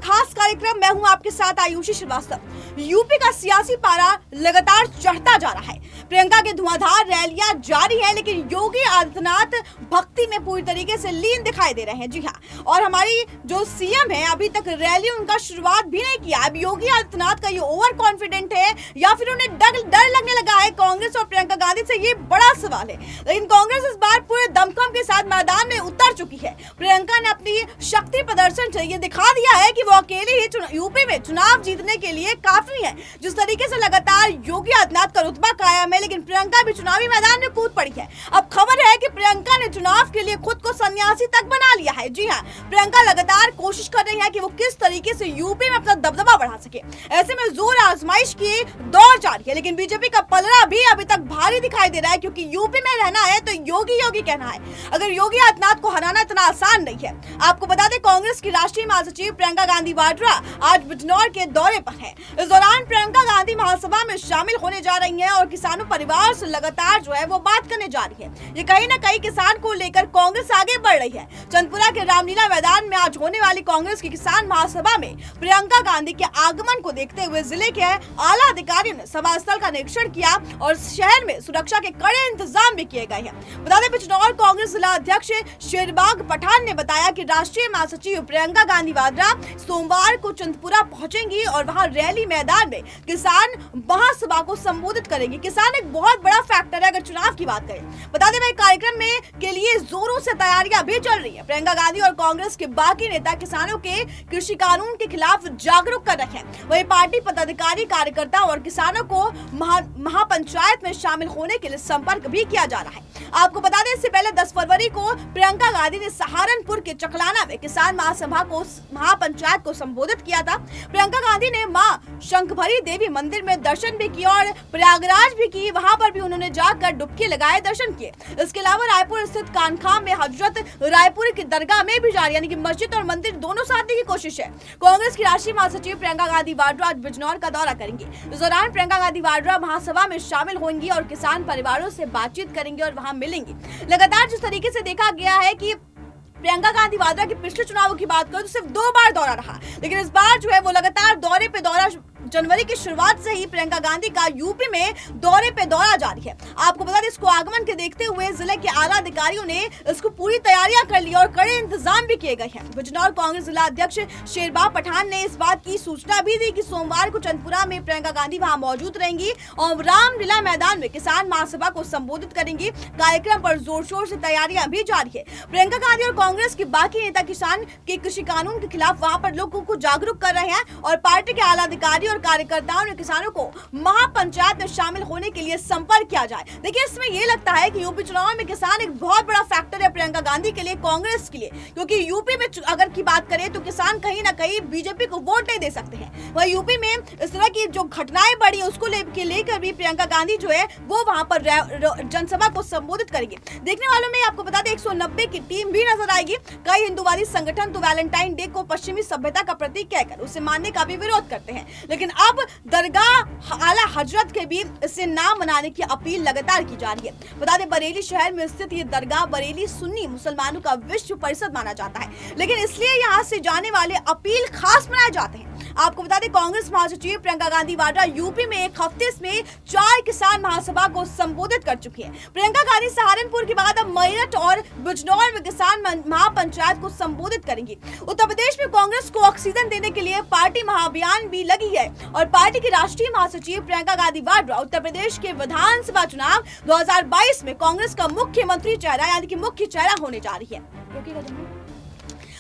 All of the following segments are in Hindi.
खास कार्यक्रम। मैं हूं आपके साथ आयुषी श्रीवास्तव। यूपी का सियासी पारा लगातार चढ़ता जा रहा है। प्रियंका के धुआंधार रैलियां जारी है, लेकिन योगी आदित्यनाथ भक्ति में पूरी तरीके से लीन दिखाई दे रहे हैं। जी हाँ, और हमारी जो सीएम है अभी तक रैली उनका शुरुआत भी नहीं किया। अब योगी आदित्यनाथ का ये ओवर कॉन्फिडेंट है या फिर उन्हें डर लगने लगा है कांग्रेस और प्रियंका गांधी से, ये बड़ा सवाल है। लेकिन कांग्रेस इस बार पूरे दमखम के साथ मैदान में उतर चुकी है। प्रियंका ने अपनी शक्ति प्रदर्शन से ये दिखा दिया है कि वो अकेले ही यूपी में चुनाव जीतने के लिए काफी है। जिस तरीके से लगातार योगी आदित्यनाथ का रुतबा कायम है, लेकिन प्रियंका भी चुनावी मैदान में कूद पड़ी है। अब खबर है कि प्रियंका ने चुनाव के लिए खुद को सन्यासी तक बना लिया है। जी हाँ, प्रियंका लगातार कोशिश कर रही है कि वो किस तरीके से यूपी में अपना दबदबा बढ़ा सके। ऐसे में जोर आजमाइश की दौर जारी है, लेकिन बीजेपी का पलड़ा भी अभी तक भारी दिखाई दे रहा है, क्योंकि यूपी में रहना है तो योगी योगी कहना है। अगर योगी आदित्यनाथ को हराना इतना आसान नहीं है। आपको बता दें, कांग्रेस की राष्ट्रीय महासचिव प्रियंका गांधी वाड्रा आज बिजनौर के दौरे पर है। इस दौरान प्रियंका गांधी महासभा में शामिल होने जा रही हैं और किसानों परिवार से लगातार जो है वो बात करने जा रही है। ये कहीं ना कहीं किसान को लेकर कांग्रेस आगे बढ़ रही है। चंदपुरा के रामलीला मैदान में आज होने वाली कांग्रेस की किसान महासभा में प्रियंका गांधी के आगमन को देखते हुए जिले के आला अधिकारियों ने सभा स्थल का निरीक्षण किया और शहर में सुरक्षा के कड़े इंतजाम भी किए गए हैं। बता दें, बिजनौर कांग्रेस जिला अध्यक्ष शेरबाग पठान ने बताया कि राष्ट्रीय महासचिव प्रियंका गांधी वाड्रा सोमवार को चंदपुरा पहुंचेंगी और वहां रैली मैदान में किसान महासभा को संबोधित करेंगी। किसान एक बहुत बड़ा फैक्टर है अगर चुनाव की बात करें। बता दें, कार्यक्रम में के लिए जोरों से तैयारियां भी चल रही है। प्रियंका गांधी और कांग्रेस के बाकी नेता किसानों के कृषि कानून के खिलाफ जागरूक कर रहे हैं। वही पार्टी पदाधिकारी, कार्यकर्ता और किसानों को महापंचायत में शामिल होने के लिए संपर्क भी किया जा रहा है। आपको बता दें, इससे पहले 10 फरवरी को प्रियंका गांधी ने सहारनपुर के चकलाना में किसान महासभा को महापंचायत को संबोधित किया था। प्रियंका गांधी ने मां शंखभरी देवी मंदिर में दर्शन भी किया और प्रयागराज भी की। वहां पर भी उन्होंने जाकर डुबकी लगाए, दर्शन किए। इसके अलावा रायपुर स्थित कानखा में हजरत रायपुर की दरगाह में भी जा रही, यानी कि मस्जिद और मंदिर दोनों साधने की कोशिश है। कांग्रेस की राष्ट्रीय महासचिव प्रियंका गांधी वाड्रा आज बिजनौर का दौरा करेंगी। इस दौरान प्रियंका गांधी वाड्रा महासभा में शामिल होंगी और किसान परिवारों से बातचीत करेंगे और वहां मिलेंगी। लगातार जिस तरीके से देखा गया है कि प्रियंका गांधी वाड्रा की पिछले चुनावों की बात करें तो सिर्फ 2 बार दौरा रहा, लेकिन इस बार जो है वो लगातार दौरे पे दौरा। जनवरी की शुरुआत से ही प्रियंका गांधी का यूपी में दौरे पे दौरा जारी है। आपको बता दें, इसको आगमन के देखते हुए जिले के आला अधिकारियों ने इसको पूरी तैयारियां कर ली और कड़े इंतजाम भी किए गए हैं। बिजनौर कांग्रेस जिला अध्यक्ष शेरबाग पठान ने इस बात की सूचना भी दी कि सोमवार को चंदपुरा में प्रियंका गांधी वहां मौजूद रहेंगी और रामलीला मैदान में किसान महासभा को संबोधित करेंगी। कार्यक्रम पर जोर शोर से तैयारियां भी जारी है। प्रियंका गांधी और कांग्रेस के बाकी नेता किसान के कृषि कानून के खिलाफ वहां पर लोगों को जागरूक कर रहे हैं और पार्टी के आला अधिकारी और कार्यकर्ताओं ने किसानों को महापंचायत में शामिल होने के लिए संपर्क किया जाए। देखिए, इसमें ये लगता है कि यूपी चुनाव में किसान एक बहुत बड़ा फैक्टर है प्रियंका गांधी के लिए, कांग्रेस के लिए, क्योंकि यूपी में अगर की बात करें तो किसान कहीं ना कहीं बीजेपी को वोट नहीं दे सकते हैं। वह यूपी में इस तरह की जो घटनाएं बढ़ी उसको लेकर भी प्रियंका गांधी जो है वो वहां पर जनसभा को संबोधित करेंगे। देखने वालों में आपको बता दें 190 की टीम भी नजर आएगी। कई हिंदूवादी संगठन तो वैलेंटाइन डे को पश्चिमी सभ्यता का प्रतीक कहकर उसे मानने का भी विरोध करते हैं, लेकिन अब दरगाह आला हजरत के भी इसे ना मनाने की अपील लगातार की जा रही है। बता दें, बरेली शहर में स्थित ये दरगाह बरेली सुन्नी मुसलमानों का विश्व परिषद माना जाता है, लेकिन इसलिए यहाँ से जाने वाले अपील खास मनाए जाते हैं। आपको बता दें, कांग्रेस महासचिव प्रियंका गांधी वाड्रा यूपी में एक हफ्ते में 4 किसान महासभा को संबोधित कर चुकी है। प्रियंका गांधी सहारनपुर के बाद अब मेरठ और बिजनौर में किसान महापंचायत को संबोधित करेंगी। उत्तर प्रदेश में कांग्रेस को ऑक्सीजन देने के लिए पार्टी महाअभियान भी लगी है और पार्टी की राष्ट्रीय महासचिव प्रियंका गांधी वाड्रा उत्तर प्रदेश के विधानसभा चुनाव 2022 में कांग्रेस का मुख्यमंत्री चेहरा यानी कि मुख्य चेहरा होने जा रही है।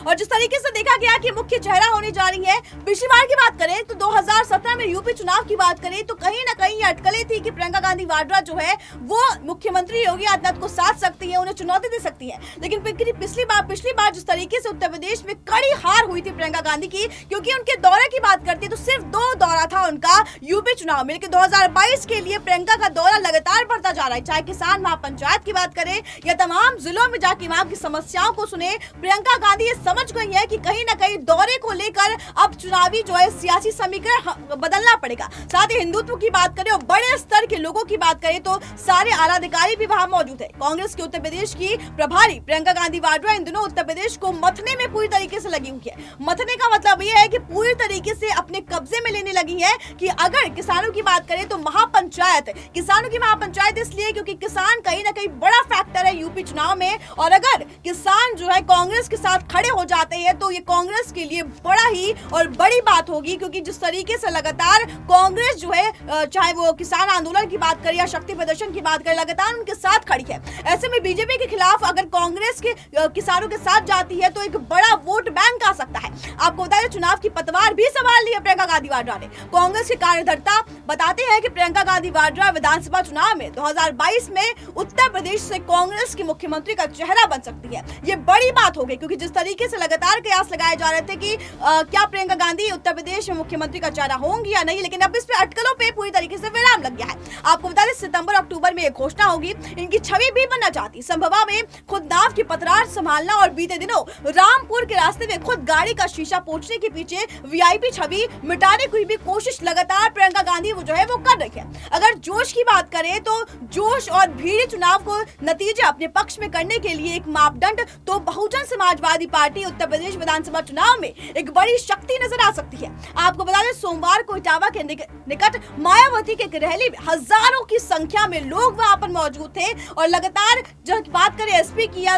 और जिस तरीके से देखा गया कि मुख्य चेहरा होने जा रही है, पिछली बार की बात करें तो 2017 में यूपी चुनाव की बात करें तो कहीं ना कहीं अटकलें थी कि प्रियंका गांधी वाड्रा जो है वो मुख्यमंत्री योगी आदित्यनाथ को साथ सकती है, उन्हें चुनौती दे सकती है। लेकिन पिछली बार जिस तरीके से उत्तर प्रदेश में कड़ी हार हुई थी प्रियंका गांधी की, क्योंकि उनके दौरे की बात करते तो सिर्फ 2 दौरा था उनका यूपी चुनाव में, लेकिन 2022 के लिए प्रियंका का दौरा लगातार बढ़ता जा रहा है। चाहे किसान महापंचायत की बात करें या तमाम जिलों में जाके वहां की समस्याओं को सुने, प्रियंका गांधी समझ गई है कि कहीं ना कहीं दौरे को लेकर अब चुनावी जो है सियासी समीकरण बदलना पड़ेगा। साथ ही हिंदुत्व की बात करें और बड़े स्तर के लोगों की बात करें तो सारे आला अधिकारी भी वहां मौजूद है। कांग्रेस के उत्तर प्रदेश की प्रभारी प्रियंका गांधी वाड्रा इन दिनों उत्तर प्रदेश को मथने में पूरी तरीके से लगी हुई है। मथने का मतलब यह है कि पूरी तरीके से अपने कब्जे में लेने लगी है कि अगर किसानों की बात करें तो महापंचायत, किसानों की महापंचायत इसलिए क्योंकि किसान कहीं ना कहीं बड़ा फैक्टर है यूपी चुनाव में, और अगर किसान जो है कांग्रेस के साथ खड़े हो जाते हैं तो ये कांग्रेस के लिए बड़ा ही और बड़ी बात होगी, क्योंकि जिस तरीके से लगातार कांग्रेस जो है चाहे वो किसान आंदोलन की बात करें या शक्ति प्रदर्शन की बात करें, लगातार उनके साथ खड़ी है। ऐसे में बीजेपी के खिलाफ अगर कांग्रेस के किसानों के साथ जाती है तो एक बड़ा वोट बैंक आ सकता है। आपको बता दें चुनाव की पतवार भी संभाल ली है प्रियंका गांधी वाड्रा ने। कांग्रेस के कार्यकर्ता बताते हैं कि प्रियंका गांधी वाड्रा विधानसभा चुनाव में 2022 में उत्तर प्रदेश से कांग्रेस की मुख्यमंत्री का चेहरा बन सकती है। ये बड़ी बात हो गई, क्योंकि जिस तरीके से लगातार कयास लगाए जा रहे थे कि क्या प्रियंका गांधी उत्तर प्रदेश में मुख्यमंत्री का चेहरा होंगी या नहीं, लेकिन अब इस पे अटकलों पे पूरी तरीके से विराम लग गया है। आपको बता दें सितंबर अक्टूबर में ये घोषणा होगी। इनकी छवि भी बनना चाहती, संभवा में खुद नाव की पतरार संभालना और बीते दिनों रामपुर के रास्ते में खुद गाड़ी का शीशा पोंछने के पीछे वीआईपी छवि मिटाने की भी कोशिश लगातार प्रियंका गांधी वो जो है वो कर रही है। अगर जोश की बात करें तो जोश और भीड़ चुनाव को नतीजे अपने पक्ष में करने के लिए एक मापदंड तो बहुजन समाजवादी पार्टी उत्तर प्रदेश विधानसभा चुनाव में एक बड़ी शक्ति नजर आ सकती है। आपको बता दें सोमवार को इटावा के निकट मायावती के रैली में हजारों की संख्या में लोग वहां पर मौजूद थे, और लगातार जब बात करें एसपी की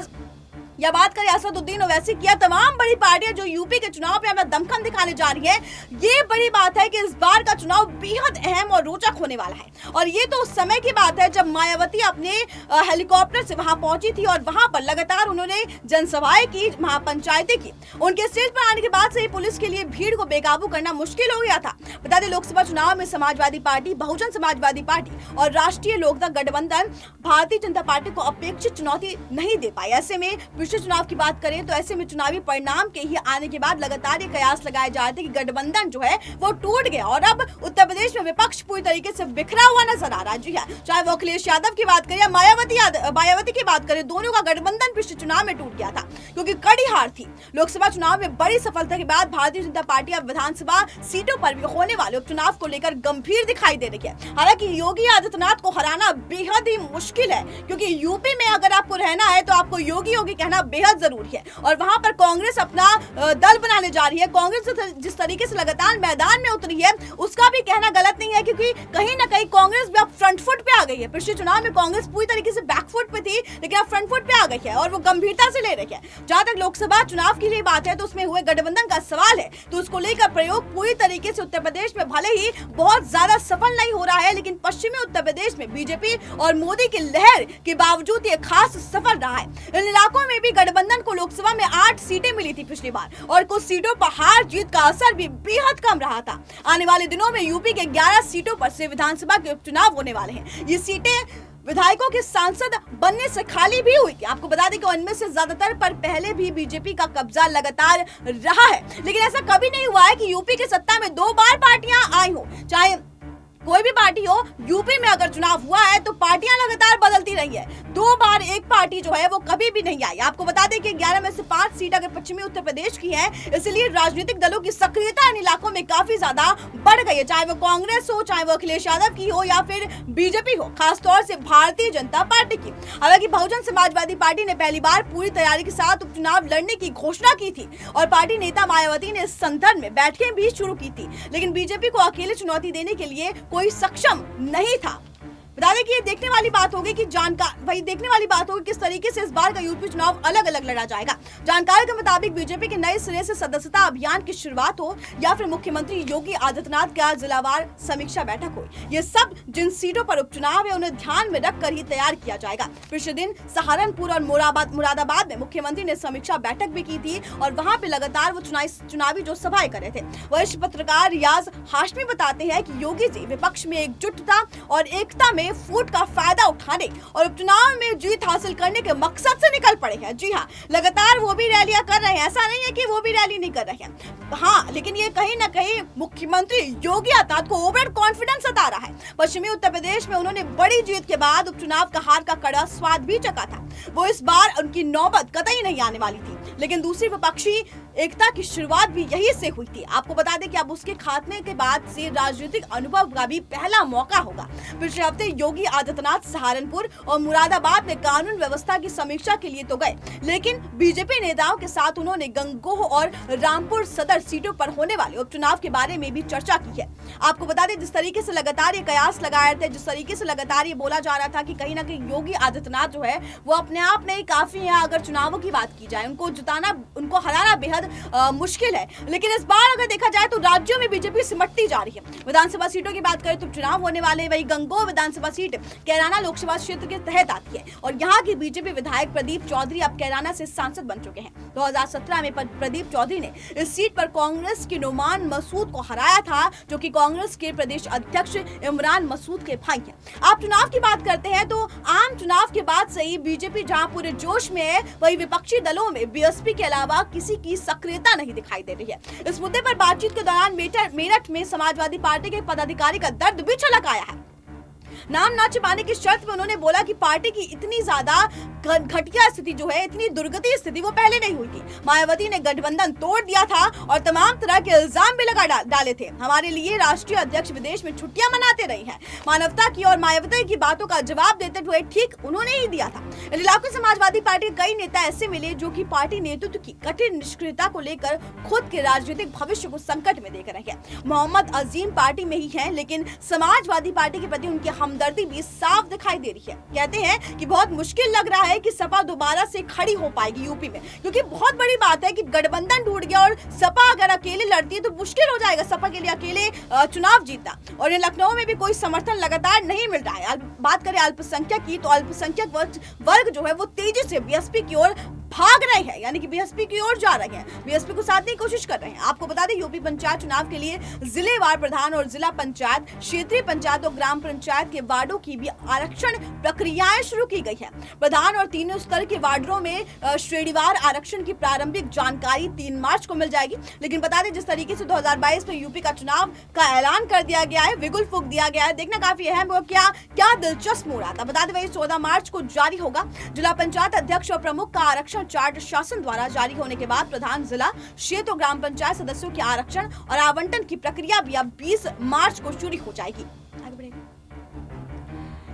या बात करें असदुद्दीन ओवैसी की, तमाम बड़ी पार्टियां जो यूपी के चुनाव पे हमें दमखम दिखाने जा रही है, ये बड़ी बात है कि इस बार का चुनाव बेहद अहम और रोचक होने वाला है। और ये तो उस समय की बात है जब मायावती अपने हेलीकॉप्टर से वहां पहुंची थी और वहां पर लगातार उन्होंने जनसभाएं की, महापंचायतें की। उनके स्टेज पर आने के बाद से ही पुलिस के लिए भीड़ को बेकाबू करना मुश्किल हो गया था। बता दें लोकसभा चुनाव में समाजवादी पार्टी, बहुजन समाजवादी पार्टी और राष्ट्रीय लोकदल गठबंधन भारतीय जनता पार्टी को अपेक्षित चुनौती नहीं दे पाई। ऐसे में पिछले चुनाव की बात करें तो ऐसे में चुनावी परिणाम के ही आने के बाद लगातार ये कयास लगाए जा रहे थे कि गठबंधन जो है वो टूट गया और अब उत्तर प्रदेश में विपक्ष पूरी तरीके से बिखरा हुआ नजर आ रहा है। जी हाँ, चाहे वो अखिलेश यादव की बात करें या मायावती की बात करें, दोनों का गठबंधन पिछले चुनाव में टूट गया था क्योंकि कड़ी हार थी। लोकसभा चुनाव में बड़ी सफलता के बाद भारतीय जनता पार्टी अब विधानसभा सीटों पर भी होने वाले उपचुनाव को लेकर गंभीर दिखाई दे रही है। हालांकि योगी आदित्यनाथ को हराना बेहद ही मुश्किल है, क्योंकि यूपी में अगर आपको रहना है तो आपको योगी योगी कहना बेहद जरूरी है, और वहां पर कांग्रेस अपना दल बनाने जा रही है। कांग्रेस जिस तरीके से लगातार मैदान में उतरी है उसका भी कहना गलत नहीं है, क्योंकि कहीं ना कहीं कांग्रेस भी अब फ्रंट फुट पे आ गई है। पिछले चुनाव में कांग्रेस पूरी तरीके से बैक फुट पे थी, लेकिन अब फ्रंट फुट पे आ गई है और वो गंभीरता से ले रही है। जहां तक लोकसभा चुनाव की लिए बात है तो उसमें हुए गठबंधन का सवाल है, तो उसको लेकर प्रयोग पूरी तरीके से उत्तर प्रदेश में भले ही बहुत ज्यादा सफल नहीं हो रहा है, लेकिन पश्चिमी उत्तर प्रदेश में बीजेपी और मोदी की लहर के बावजूद ये खास सफल रहा है। इन इलाकों में भी गठबंधन को लोकसभा में 8 सीटें मिली थी पिछली बार, और कुछ सीटों पर हार जीत का असर भी बेहद कम रहा था। आने वाले दिनों में यूपी के 11 सीटों पर से विधानसभा के उपचुनाव होने वाले हैं। ये सीटें विधायकों के सांसद बनने से खाली भी हुई थी। आपको बता दें कि उनमें से ज्यादातर पर पहले भी बीजेपी का कब्जा लगातार रहा है, लेकिन ऐसा कभी नहीं हुआ है कि यूपी की सत्ता में 2 बार पार्टियां आई हो। चाहे कोई भी पार्टी हो, यूपी में अगर चुनाव हुआ है तो पार्टियां लगातार बदलती रही है। 2 बार एक पार्टी जो है वो कभी भी नहीं आई। आपको बता दें कि 11 में से 5 सीट अगर पश्चिमी उत्तर प्रदेश की है, इसलिए राजनीतिक दलों की सक्रियता इन इलाकों में काफी ज्यादा बढ़ गई है, चाहे वो कांग्रेस हो, चाहे वो अखिलेश यादव की हो या फिर बीजेपी हो, खासतौर से भारतीय जनता पार्टी की। हालांकि बहुजन समाजवादी पार्टी ने पहली बार पूरी तैयारी के साथ उपचुनाव लड़ने की घोषणा की थी और पार्टी नेता मायावती ने इस संदर्भ में बैठकें भी शुरू की थी, लेकिन बीजेपी को अकेले चुनौती देने के लिए कोई सक्षम नहीं था। बता दें कि ये देखने वाली बात होगी कि देखने वाली बात होगी किस तरीके से इस बार का यूपी चुनाव अलग अलग लड़ा जाएगा। जानकारी के मुताबिक बीजेपी के नए सिरे से सदस्यता अभियान की शुरुआत हो या फिर मुख्यमंत्री योगी आदित्यनाथ का जिलावार समीक्षा बैठक हो, ये सब जिन सीटों पर उपचुनाव है उन्हें ध्यान में रखकर ही तैयार किया जाएगा। पिछले दिन सहारनपुर और मुरादाबाद में मुख्यमंत्री ने समीक्षा बैठक भी की थी और वहां पे लगातार वो चुनावी जो सभाएं कर रहे थे। वरिष्ठ पत्रकार रियाज हाशमी बताते हैं कि योगी जी विपक्ष में एकजुटता और एकता में में फूट का फायदा उठाने और उपचुनाव में जीत हासिल करने के मकसद से निकल पड़े हैं। जी हाँ, लगातार वो भी रैलियां कर रहे हैं, ऐसा नहीं है कि वो भी रैली नहीं कर रहे हैं। हाँ, लेकिन ये कहीं ना कहीं मुख्यमंत्री योगी आदित्यनाथ को ओवर कॉन्फिडेंस सता रहा है। पश्चिमी उत्तर प्रदेश में उन्होंने बड़ी जीत के बाद उपचुनाव का हार का कड़ा स्वाद भी चखा था। वो इस बार उनकी नौबत कतई नहीं आने वाली थी, लेकिन दूसरी विपक्षी एकता की शुरुआत भी यही से हुई थी। आपको बता दें कि अब उसके खात्मे के बाद से राजनीतिक अनुभव का भी पहला मौका होगा। पिछले हफ्ते योगी आदित्यनाथ सहारनपुर और मुरादाबाद में कानून व्यवस्था की समीक्षा के लिए तो गए, लेकिन बीजेपी नेताओं के साथ उन्होंने गंगोह और रामपुर सदर सीटों पर होने वाले उपचुनाव के बारे में भी चर्चा की है। आपको बता दें, जिस तरीके से लगातार ये कयास लगाए थे, जिस तरीके से लगातार ये बोला जा रहा था कि कहीं ना कहीं योगी आदित्यनाथ जो है वो अपने आप में ही काफी है। अगर चुनावों की बात की जाए, उनको जिताना, उनको हराना बेहद मुश्किल है, लेकिन इस बार अगर देखा जाए तो राज्यों में बीजेपी सिमटती जा रही है। विधानसभा सीटों की बात करें तो चुनाव होने वाले, वही गंगोह विधानसभा सीट कैराना लोकसभा क्षेत्र के तहत आती है और यहाँ की बीजेपी विधायक प्रदीप चौधरी अब कैराना से सांसद बन चुके हैं। 2017 में प्रदीप चौधरी ने इस सीट पर कांग्रेस के नुमान मसूद को हराया था, जो कि कांग्रेस के प्रदेश अध्यक्ष इमरान मसूद के भाई हैं। आप चुनाव की बात करते हैं तो आम चुनाव के बाद से ही बीजेपी जहां पूरे जोश में है, वही विपक्षी दलों में बीएसपी के अलावा किसी की सक्रियता नहीं दिखाई दे रही है। इस मुद्दे पर बातचीत के दौरान मेरठ में समाजवादी पार्टी के पदाधिकारी का दर्द भी छलक आया है। नाम ना छिपाने की शर्त में उन्होंने बोला कि पार्टी की इतनी ज्यादा घटिया स्थिति जो है, इतनी दुर्गति स्थिति वो पहले नहीं हुई थी। मायावती ने गठबंधन तोड़ दिया था और तमाम तरह के इल्जाम भी लगा डाले थे। हमारे लिए राष्ट्रीय अध्यक्ष विदेश में छुट्टियां मनाते रही हैं। मानवता की और मायावती की बातों का जवाब देते हुए ठीक उन्होंने ही दिया था। इन इलाकों में समाजवादी पार्टी के कई नेता ऐसे मिले जो कि पार्टी नेतृत्व की कठिन निष्क्रियता को लेकर खुद के राजनीतिक भविष्य को संकट में देख रहे हैं। मोहम्मद अजीम पार्टी में ही है, लेकिन समाजवादी पार्टी के प्रति उनकी हमदर्दी भी साफ दिखाई दे रही है। कहते हैं कि बहुत मुश्किल लग रहा है कि सपा दोबारा से खड़ी हो पाएगी यूपी में, क्योंकि बहुत बड़ी बात है कि गठबंधन टूट गया और सपा अगर अकेले लड़ती है तो मुश्किल हो जाएगा सपा के लिए अकेले चुनाव जीतना। और लखनऊ में भी कोई समर्थन लगातार नहीं मिल रहा है। बात करें अल्पसंख्यक की, तो अल्पसंख्यक वर्ग जो है वो तेजी से बीएसपी की ओर भाग रहे हैं, यानी कि बीएसपी की ओर जा रहे हैं, बीएसपी को साधने की कोशिश कर रहे हैं। आपको बता दें, यूपी पंचायत चुनाव के लिए जिलेवार प्रधान और जिला पंचायत, क्षेत्रीय पंचायत और ग्राम पंचायत के वार्डों की भी आरक्षण प्रक्रियाएं शुरू की गई है। प्रधान और तीनों स्तर के वार्डों में श्रेणीवार आरक्षण की प्रारंभिक जानकारी 3 मार्च को मिल जाएगी। लेकिन बता दें, जिस तरीके से 2022 में यूपी का चुनाव का ऐलान कर दिया गया है, विगुल फूंक दिया गया है, देखना काफी अहम होगा क्या दिलचस्प हो रहा था। बता दें, वही 14 मार्च को जारी होगा। जिला पंचायत अध्यक्ष और प्रमुख का आरक्षण चार्ट शासन द्वारा जारी होने के बाद प्रधान, जिला, क्षेत्र और ग्राम पंचायत सदस्यों के आरक्षण और आवंटन की प्रक्रिया भी अब 20 मार्च को शुरू हो जाएगी।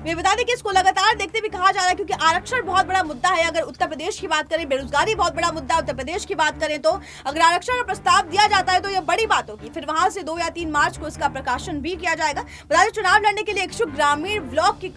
वे बता दें कि इसको लगातार देखते भी कहा जा रहा है, क्योंकि आरक्षण बहुत बड़ा मुद्दा है। अगर उत्तर प्रदेश की बात करें, बेरोजगारी बहुत बड़ा मुद्दा है। उत्तर प्रदेश की बात करें तो अगर आरक्षण का प्रस्ताव दिया जाता है तो यह बड़ी बात होगी। फिर वहां से 2 या 3 मार्च को इसका प्रकाशन भी किया जाएगा। बता दें, चुनाव लड़ने के लिए इच्छुक ग्रामीण ब्लॉक की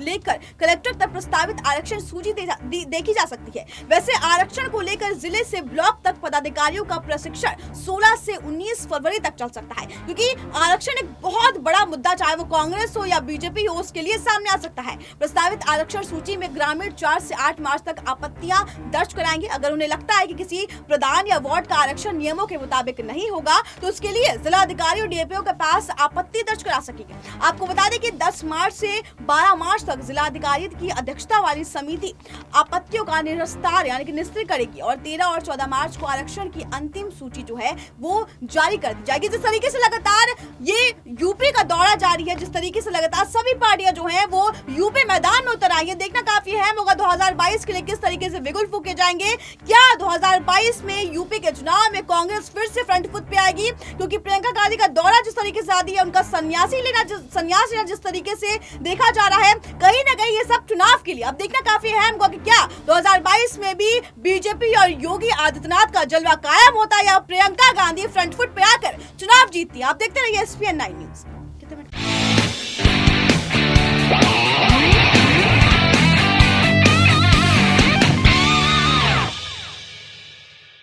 लेकर कलेक्टर तक प्रस्तावित आरक्षण सूची देखी जा सकती है। वैसे आरक्षण को लेकर जिले से ब्लॉक तक पदाधिकारियों का प्रशिक्षण 16 से 19 फरवरी तक चल सकता है, क्योंकि आरक्षण एक बहुत बड़ा मुद्दा, चाहे वो कांग्रेस हो या बीजेपी हो, उसके लिए सामने आ सकता है। प्रस्तावित आरक्षण सूची में ग्रामीण 4 से 8 मार्च तक आपत्तियां दर्ज कराएंगे। अगर उन्हें लगता है कि किसी प्रधान या वार्ड का आरक्षण नियमों के मुताबिक नहीं होगा तो उसके लिए जिला अधिकारी और डीएपीओ के पास आपत्ति दर्ज करा सकेंगे। आपको बता दें कि 10 मार्च से 12 मार्च तक जिला अधिकारी की अध्यक्षता वाली समिति आपत्तियों का निस्तार यानी कि निस्तारण करेगी और 13 और 14 मार्च को आरक्षण की अंतिम सूची जो है वो जारी कर दी जाएगी। जिस तरीके से लगातार ये यूपी का दौरा जारी है, जिस तरीके से लगातार सभी पार्टियां जो हैं वो यूपी मैदान में उतर आई है, देखना काफी अहम होगा 2022 के लिए किस तरीके से बिगुल फूके जाएंगे। क्या 2022 में यूपी के चुनाव में कांग्रेस फिर से फ्रंट फुट पे आएगी, क्योंकि प्रियंका गांधी का दौरा जिस तरीके से आदि है, उनका संन्यास लेना जिस तरीके से देखा जा रहा है, कहीं ना कहीं ये सब चुनाव के लिए अब देखना काफी अहम होगा कि क्या 2022 में भी बीजेपी और योगी आदित्यनाथ का जलवा कायम होता है या प्रियंका गांधी फ्रंट फुट पे आकर चुनाव जीतती है। आप देखते रहिए SPN 9 न्यूज।